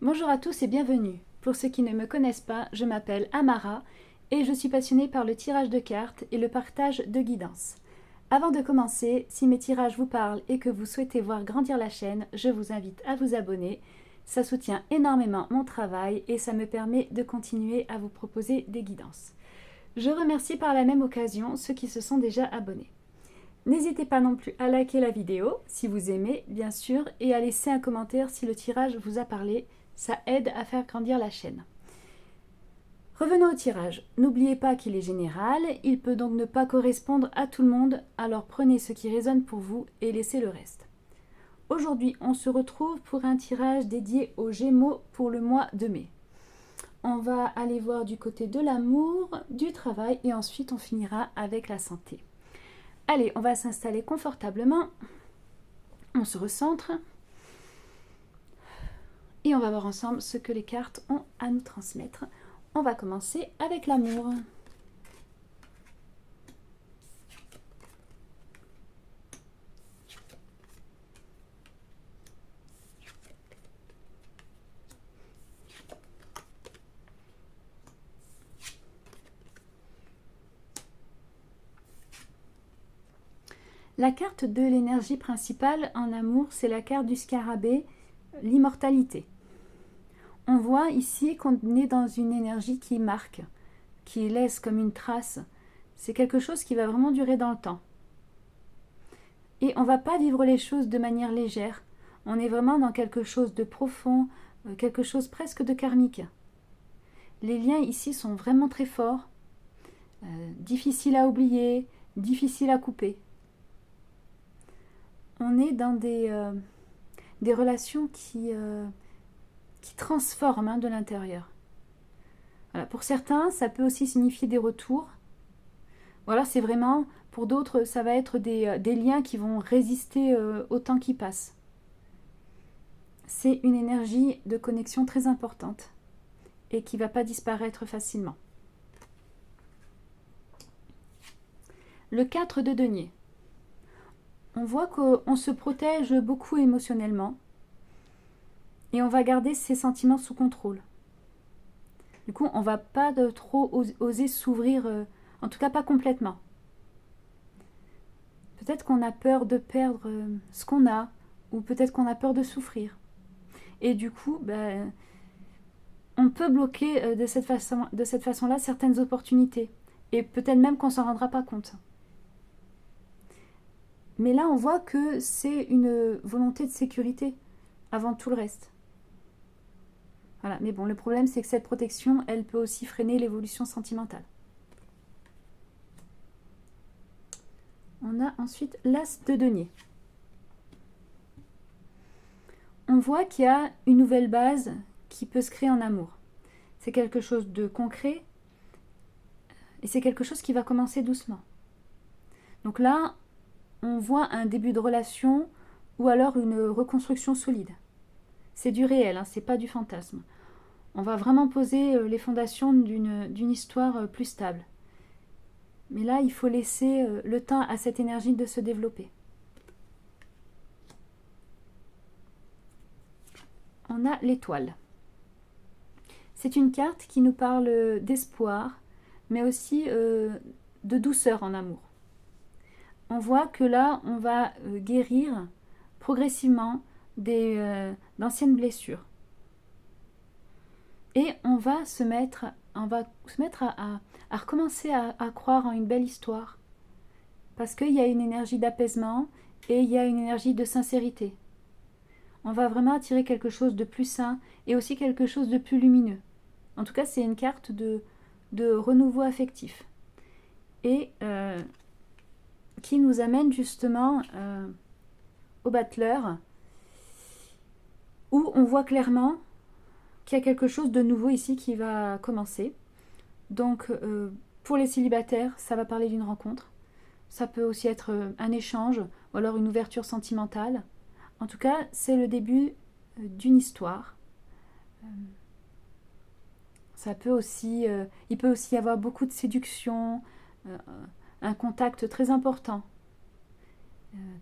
Bonjour à tous et bienvenue. Pour ceux qui ne me connaissent pas, je m'appelle Amara et je suis passionnée par le tirage de cartes et le partage de guidance. Avant de commencer, si mes tirages vous parlent et que vous souhaitez voir grandir la chaîne, je vous invite à vous abonner. Ça soutient énormément mon travail et ça me permet de continuer à vous proposer des guidances. Je remercie par la même occasion ceux qui se sont déjà abonnés. N'hésitez pas non plus à liker la vidéo si vous aimez, bien sûr, et à laisser un commentaire si le tirage vous a parlé. Ça aide à faire grandir la chaîne. Revenons au tirage. N'oubliez pas qu'il est général, il peut donc ne pas correspondre à tout le monde, alors prenez ce qui résonne pour vous et laissez le reste. Aujourd'hui, on se retrouve pour un tirage dédié aux Gémeaux pour le mois de mai. On va aller voir du côté de l'amour, du travail et ensuite on finira avec la santé. Allez, on va s'installer confortablement. On se recentre. Et on va voir ensemble ce que les cartes ont à nous transmettre. On va commencer avec l'amour. La carte de l'énergie principale en amour, c'est la carte du scarabée, l'immortalité. On voit ici qu'on est dans une énergie qui marque, qui laisse comme une trace. C'est quelque chose qui va vraiment durer dans le temps. Et on ne va pas vivre les choses de manière légère. On est vraiment dans quelque chose de profond, quelque chose presque de karmique. Les liens ici sont vraiment très forts, difficiles à oublier, difficiles à couper. On est dans des relations qui transforment de l'intérieur. Voilà. Pour certains, ça peut aussi signifier des retours. Voilà, c'est vraiment, pour d'autres, ça va être des liens qui vont résister au temps qui passe. C'est une énergie de connexion très importante et qui ne va pas disparaître facilement. Le 4 de denier. On voit qu'on se protège beaucoup émotionnellement et on va garder ses sentiments sous contrôle. Du coup, on ne va pas trop oser s'ouvrir, en tout cas pas complètement. Peut-être qu'on a peur de perdre ce qu'on a, ou peut-être qu'on a peur de souffrir. Et du coup, on peut bloquer de cette façon-là certaines opportunités. Et peut-être même qu'on ne s'en rendra pas compte. Mais là, on voit que c'est une volonté de sécurité avant tout le reste. Voilà. Mais bon, le problème, c'est que cette protection, elle peut aussi freiner l'évolution sentimentale. On a ensuite l'as de denier. On voit qu'il y a une nouvelle base qui peut se créer en amour. C'est quelque chose de concret et c'est quelque chose qui va commencer doucement. Donc là, on voit un début de relation ou alors une reconstruction solide. C'est du réel, hein, c'est pas du fantasme. On va vraiment poser les fondations d'une histoire plus stable. Mais là, il faut laisser le temps à cette énergie de se développer. On a l'étoile. C'est une carte qui nous parle d'espoir, mais aussi de douceur en amour. On voit que là, on va guérir progressivement d'anciennes blessures. Et on va se mettre à recommencer à croire en une belle histoire. Parce qu'il y a une énergie d'apaisement et il y a une énergie de sincérité. On va vraiment attirer quelque chose de plus sain et aussi quelque chose de plus lumineux. En tout cas, c'est une carte de renouveau affectif. Et qui nous amène justement au battleur, où on voit clairement qu'il y a quelque chose de nouveau ici qui va commencer. Donc, pour les célibataires, ça va parler d'une rencontre. Ça peut aussi être un échange ou alors une ouverture sentimentale. En tout cas, c'est le début d'une histoire. Il peut aussi y avoir beaucoup de séduction, un contact très important.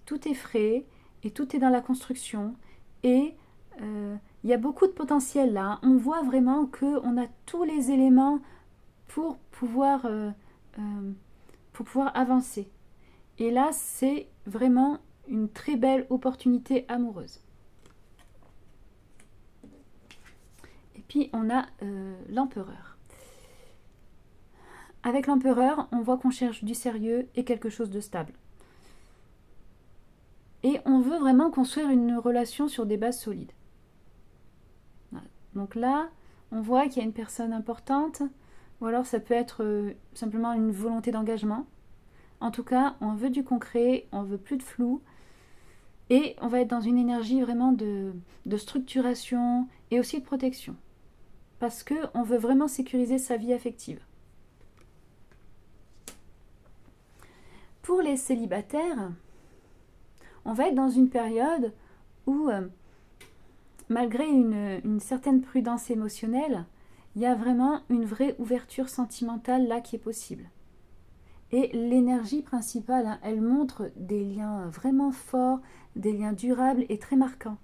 Tout est frais et tout est dans la construction et Il y a beaucoup de potentiel là. On voit vraiment qu'on a tous les éléments pour pouvoir avancer. Et là, c'est vraiment une très belle opportunité amoureuse. Et puis, on a l'empereur. Avec l'empereur, on voit qu'on cherche du sérieux et quelque chose de stable. Et on veut vraiment construire une relation sur des bases solides. Voilà. Donc là, on voit qu'il y a une personne importante, ou alors ça peut être simplement une volonté d'engagement. En tout cas, on veut du concret, on veut plus de flou, et on va être dans une énergie vraiment de structuration et aussi de protection. Parce qu'on veut vraiment sécuriser sa vie affective. Pour les célibataires, on va être dans une période où, malgré une certaine prudence émotionnelle, il y a vraiment une vraie ouverture sentimentale là qui est possible. Et l'énergie principale, elle montre des liens vraiment forts, des liens durables et très marquants.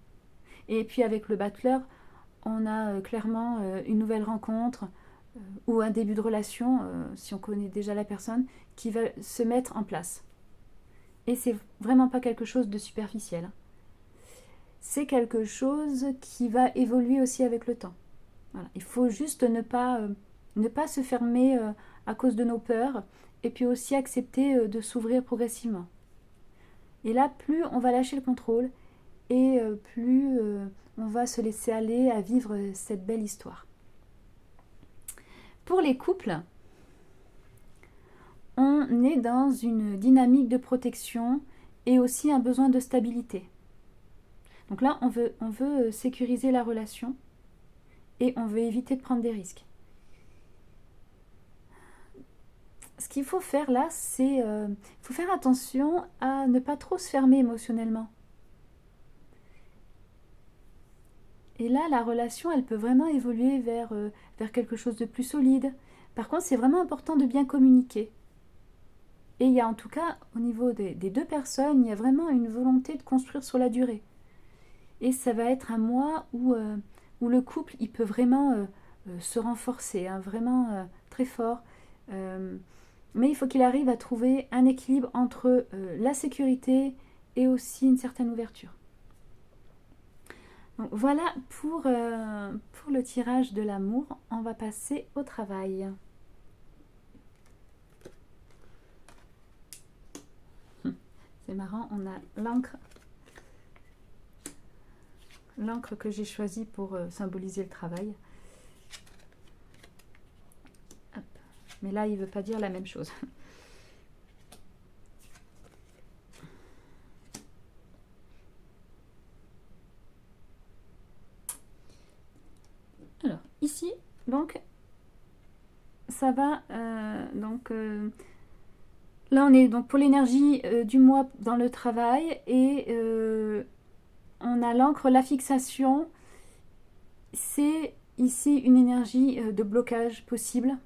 Et puis avec le battleur, on a clairement une nouvelle rencontre ou un début de relation, si on connaît déjà la personne, qui va se mettre en place. Et c'est vraiment pas quelque chose de superficiel. C'est quelque chose qui va évoluer aussi avec le temps. Voilà. Il faut juste ne pas se fermer à cause de nos peurs, et puis aussi accepter de s'ouvrir progressivement. Et là, plus on va lâcher le contrôle, et plus on va se laisser aller à vivre cette belle histoire. Pour les couples, on est dans une dynamique de protection et aussi un besoin de stabilité. Donc là, on veut sécuriser la relation et on veut éviter de prendre des risques. Ce qu'il faut faire là, c'est faut faire attention à ne pas trop se fermer émotionnellement. Et là, la relation, elle peut vraiment évoluer vers quelque chose de plus solide. Par contre, c'est vraiment important de bien communiquer. Et il y a en tout cas, au niveau des deux personnes, il y a vraiment une volonté de construire sur la durée. Et ça va être un mois où le couple, il peut vraiment se renforcer, hein, vraiment très fort. Mais il faut qu'il arrive à trouver un équilibre entre la sécurité et aussi une certaine ouverture. Donc voilà pour le tirage de l'amour. On va passer au travail. C'est marrant, on a l'encre que j'ai choisie pour symboliser le travail. Hop. Mais là, il ne veut pas dire la même chose. Alors, ici, donc, ça va... là, on est donc pour l'énergie du mois dans le travail et on a l'encre, la fixation. C'est ici une énergie de blocage possible.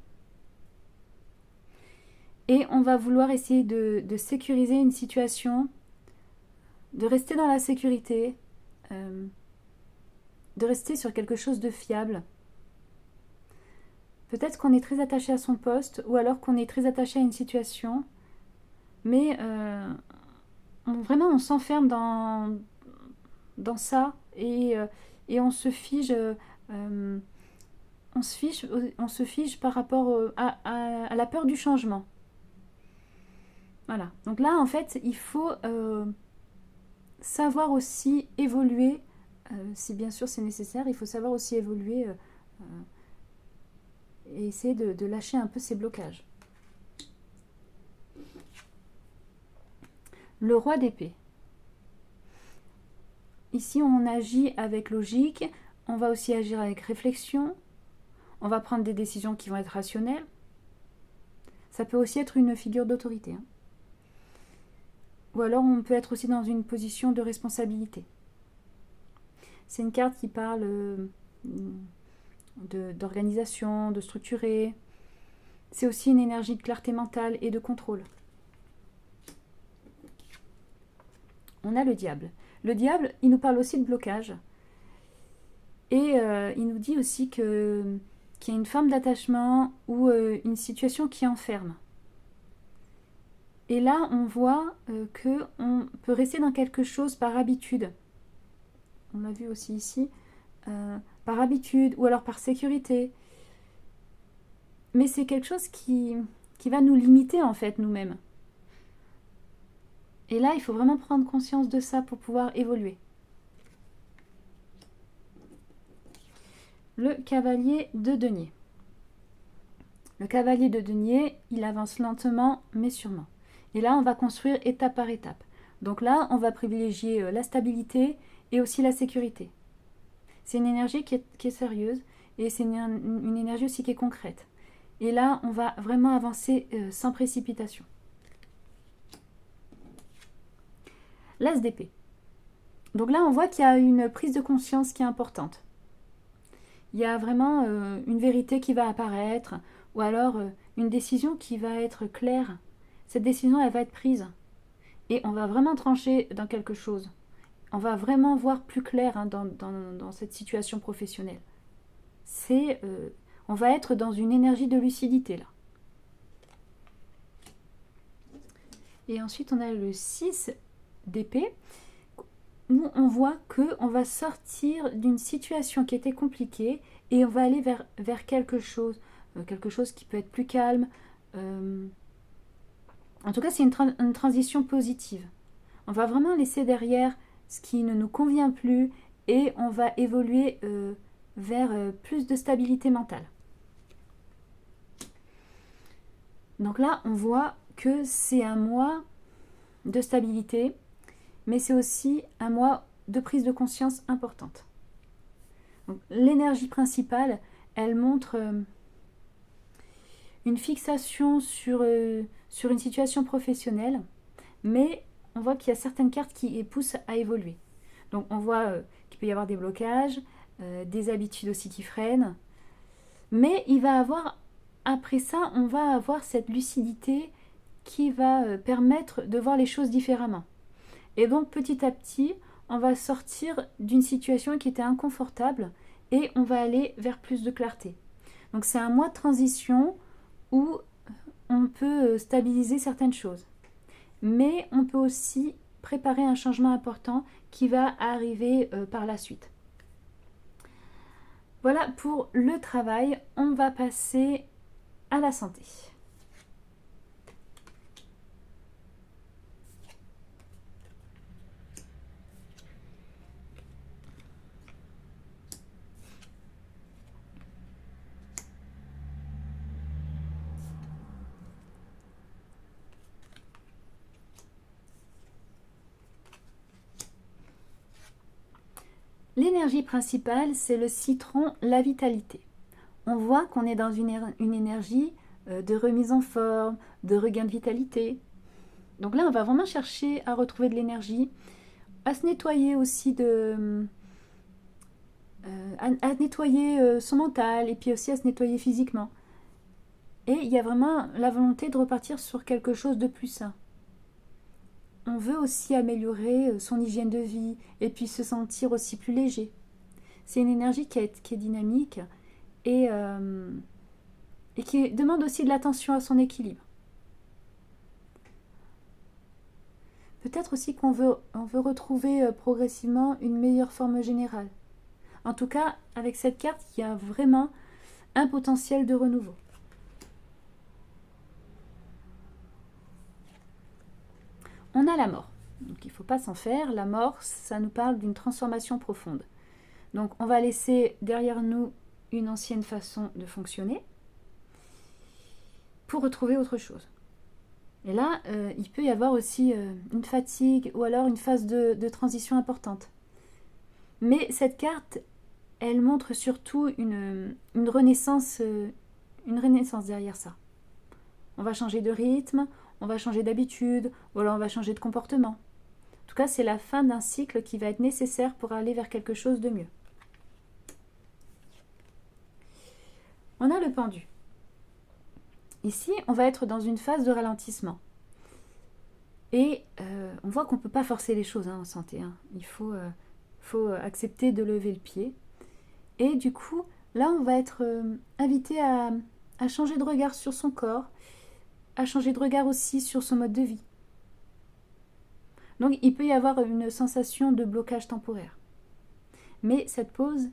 Et on va vouloir essayer de sécuriser une situation, de rester dans la sécurité, de rester sur quelque chose de fiable. Peut-être qu'on est très attaché à son poste ou alors qu'on est très attaché à une situation, mais vraiment on s'enferme dans ça et on se fige par rapport à la peur du changement. Voilà. Donc là, en fait, il faut savoir aussi évoluer, si bien sûr c'est nécessaire, il faut savoir aussi évoluer et essayer de lâcher un peu ces blocages. Le roi d'épée. Ici, on agit avec logique, on va aussi agir avec réflexion, on va prendre des décisions qui vont être rationnelles. Ça peut aussi être une figure d'autorité. Hein. Ou alors, on peut être aussi dans une position de responsabilité. C'est une carte qui parle d'organisation, de structurer. C'est aussi une énergie de clarté mentale et de contrôle. On a le diable. Le diable, il nous parle aussi de blocage. Et il nous dit aussi qu'il y a une forme d'attachement ou une situation qui enferme. Et là, on voit qu'on peut rester dans quelque chose par habitude. On l'a vu aussi ici. Par habitude ou alors par sécurité. Mais c'est quelque chose qui va nous limiter en fait nous-mêmes. Et là, il faut vraiment prendre conscience de ça pour pouvoir évoluer. Le cavalier de denier. Le cavalier de denier, il avance lentement mais sûrement. Et là, on va construire étape par étape. Donc là, on va privilégier la stabilité et aussi la sécurité. C'est une énergie qui est sérieuse et c'est une énergie aussi qui est concrète. Et là, on va vraiment avancer sans précipitation. L'as d'épée. Donc là, on voit qu'il y a une prise de conscience qui est importante. Il y a vraiment une vérité qui va apparaître, ou alors une décision qui va être claire. Cette décision, elle va être prise. Et on va vraiment trancher dans quelque chose. On va vraiment voir plus clair dans cette situation professionnelle. On va être dans une énergie de lucidité là. Et ensuite, on a le 6 d'épée, où on voit qu'on va sortir d'une situation qui était compliquée et on va aller vers quelque chose qui peut être plus calme. En tout cas, c'est une transition positive. On va vraiment laisser derrière ce qui ne nous convient plus et on va évoluer vers plus de stabilité mentale. Donc là, on voit que c'est un mois de stabilité, mais c'est aussi un mois de prise de conscience importante. Donc, l'énergie principale, elle montre une fixation sur une situation professionnelle, mais on voit qu'il y a certaines cartes qui poussent à évoluer. Donc on voit qu'il peut y avoir des blocages, des habitudes aussi qui freinent, mais il va avoir, après ça, on va avoir cette lucidité qui va permettre de voir les choses différemment. Et donc petit à petit, on va sortir d'une situation qui était inconfortable et on va aller vers plus de clarté. Donc c'est un mois de transition où on peut stabiliser certaines choses. Mais on peut aussi préparer un changement important qui va arriver par la suite. Voilà pour le travail. On va passer à la santé. L'énergie principale, c'est le citron, la vitalité. On voit qu'on est dans une énergie de remise en forme, de regain de vitalité. Donc là, on va vraiment chercher à retrouver de l'énergie, à se nettoyer aussi à nettoyer son mental et puis aussi à se nettoyer physiquement. Et il y a vraiment la volonté de repartir sur quelque chose de plus sain. On veut aussi améliorer son hygiène de vie et puis se sentir aussi plus léger. C'est une énergie qui est dynamique et qui demande aussi de l'attention à son équilibre. Peut-être aussi qu'on veut retrouver progressivement une meilleure forme générale. En tout cas, avec cette carte, il y a vraiment un potentiel de renouveau. On a la mort. Donc il ne faut pas s'en faire. La mort, ça nous parle d'une transformation profonde. Donc on va laisser derrière nous une ancienne façon de fonctionner pour retrouver autre chose. Et là, il peut y avoir aussi une fatigue ou alors une phase de transition importante. Mais cette carte, elle montre surtout une renaissance derrière ça. On va changer de rythme, on va changer d'habitude, ou alors on va changer de comportement. En tout cas, c'est la fin d'un cycle qui va être nécessaire pour aller vers quelque chose de mieux. On a le pendu. Ici, on va être dans une phase de ralentissement. Et on voit qu'on ne peut pas forcer les choses en santé. Il faut accepter de lever le pied. Et du coup, là, on va être invité à changer de regard sur son corps, à changer de regard aussi sur son mode de vie. Donc, il peut y avoir une sensation de blocage temporaire. Mais cette pause,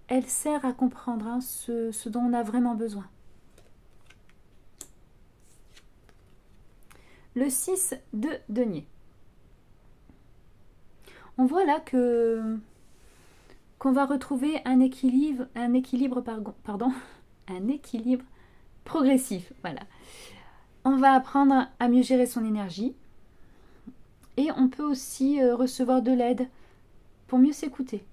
elle sert à comprendre ce dont on a vraiment besoin. Le 6 de denier. On voit là qu'on va retrouver un équilibre progressif. Voilà. On va apprendre à mieux gérer son énergie et on peut aussi recevoir de l'aide pour mieux s'écouter.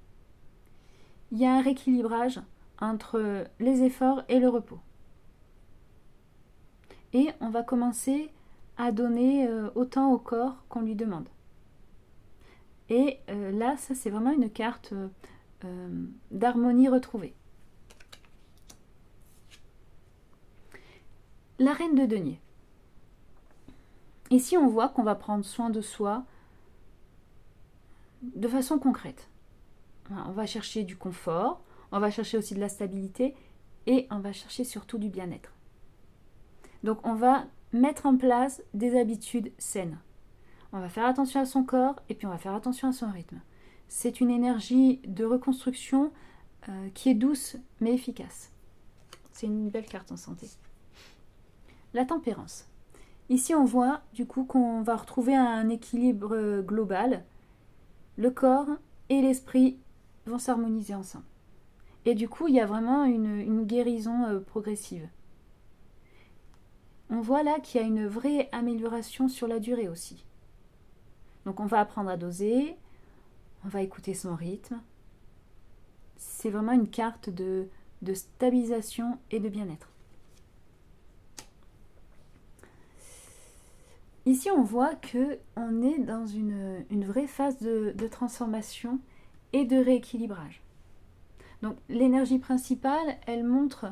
Il y a un rééquilibrage entre les efforts et le repos. Et on va commencer à donner autant au corps qu'on lui demande. Et là, ça c'est vraiment une carte d'harmonie retrouvée. La reine de denier. Ici, on voit qu'on va prendre soin de soi de façon concrète. On va chercher du confort, on va chercher aussi de la stabilité et on va chercher surtout du bien-être. Donc on va mettre en place des habitudes saines. On va faire attention à son corps et puis on va faire attention à son rythme. C'est une énergie de reconstruction qui est douce mais efficace. C'est une belle carte en santé. La tempérance. Ici on voit du coup qu'on va retrouver un équilibre global. Le corps et l'esprit vont s'harmoniser ensemble. Et du coup il y a vraiment une guérison progressive. On voit là qu'il y a une vraie amélioration sur la durée aussi. Donc on va apprendre à doser, on va écouter son rythme. C'est vraiment une carte de stabilisation et de bien-être. Ici on voit qu'on est dans une vraie phase de transformation et de rééquilibrage. Donc l'énergie principale, elle montre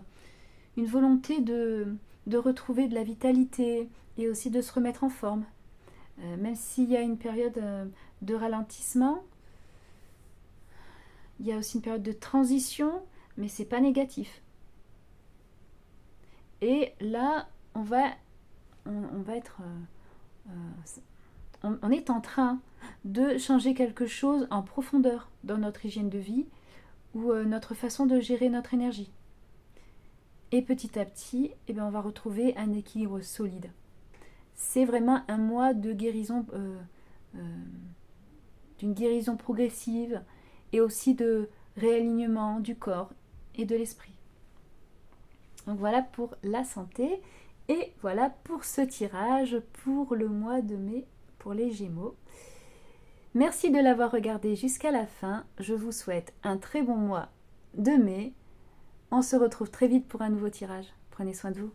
une volonté de retrouver de la vitalité et aussi de se remettre en forme. Même s'il y a une période de ralentissement, il y a aussi une période de transition, mais c'est pas négatif. Et là, on est en train de changer quelque chose en profondeur dans notre hygiène de vie ou notre façon de gérer notre énergie. Et petit à petit, on va retrouver un équilibre solide. C'est vraiment un mois de guérison, d'une guérison progressive et aussi de réalignement du corps et de l'esprit. Donc voilà pour la santé et voilà pour ce tirage pour le mois de mai pour les Gémeaux. Merci de l'avoir regardé jusqu'à la fin. Je vous souhaite un très bon mois de mai. On se retrouve très vite pour un nouveau tirage. Prenez soin de vous.